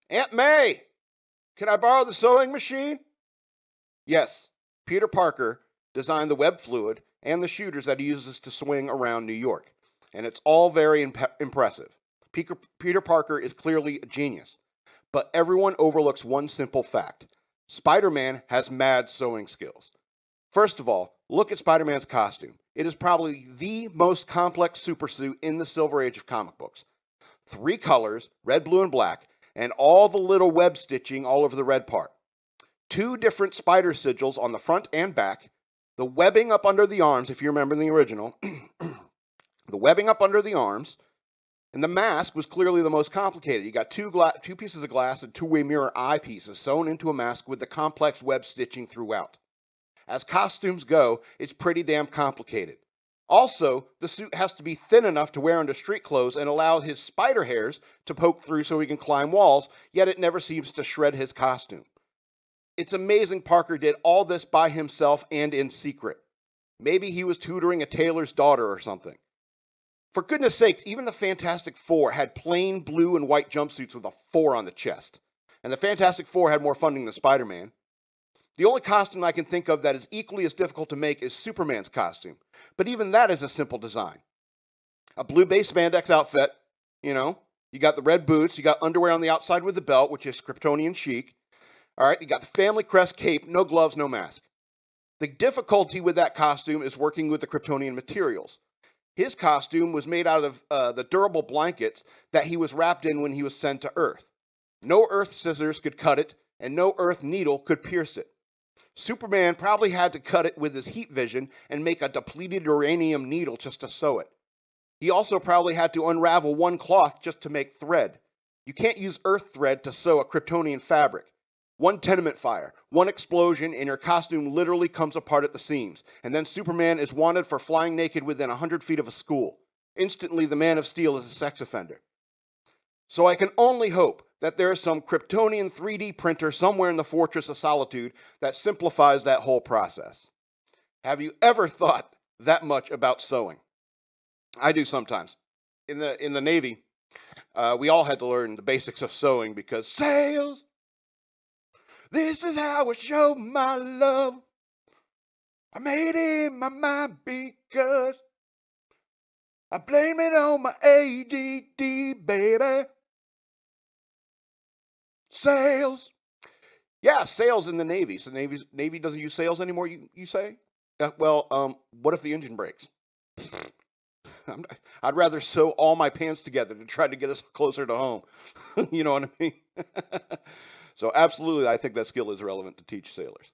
Aunt May, can I borrow the sewing machine? Yes, Peter Parker designed the web fluid and the shooters that he uses to swing around New York. And it's all very impressive. Peter Parker is clearly a genius. But everyone overlooks one simple fact. Spider-Man has mad sewing skills. First of all, look at Spider-Man's costume. It is probably the most complex supersuit in the Silver Age of comic books. 3 colors, red, blue, and black, and all the little web stitching all over the red part. 2 different spider sigils on the front and back. The webbing up under the arms, if you remember in the original, the webbing up under the arms, and the mask was clearly the most complicated. You got two pieces of glass and 2-way mirror eyepieces sewn into a mask with the complex web stitching throughout. As costumes go, it's pretty damn complicated. Also, the suit has to be thin enough to wear under street clothes and allow his spider hairs to poke through so he can climb walls, yet it never seems to shred his costume. It's amazing Parker did all this by himself and in secret. Maybe he was tutoring a tailor's daughter or something. For goodness sakes, even the Fantastic Four had plain blue and white jumpsuits with a 4 on the chest. And the Fantastic Four had more funding than Spider-Man. The only costume I can think of that is equally as difficult to make is Superman's costume. But even that is a simple design. A blue base spandex outfit, you got the red boots, you got underwear on the outside with the belt, which is Kryptonian chic. All right, you got the family crest cape, no gloves, no mask. The difficulty with that costume is working with the Kryptonian materials. His costume was made out of the durable blankets that he was wrapped in when he was sent to Earth. No Earth scissors could cut it, and no Earth needle could pierce it. Superman probably had to cut it with his heat vision and make a depleted uranium needle just to sew it. He also probably had to unravel one cloth just to make thread. You can't use Earth thread to sew a Kryptonian fabric. One tenement fire, one explosion, and your costume literally comes apart at the seams. And then Superman is wanted for flying naked within 100 feet of a school. Instantly, the Man of Steel is a sex offender. So I can only hope that there is some Kryptonian 3D printer somewhere in the Fortress of Solitude that simplifies that whole process. Have you ever thought that much about sewing? I do sometimes. In the Navy, we all had to learn the basics of sewing because sails, this is how I show my love. I made it in my mind because I blame it on my ADD, baby. Sails. Yeah, sails in the Navy. So Navy doesn't use sails anymore, you say? What if the engine breaks? I'd rather sew all my pants together to try to get us closer to home. You know what I mean? So absolutely, I think that skill is relevant to teach sailors.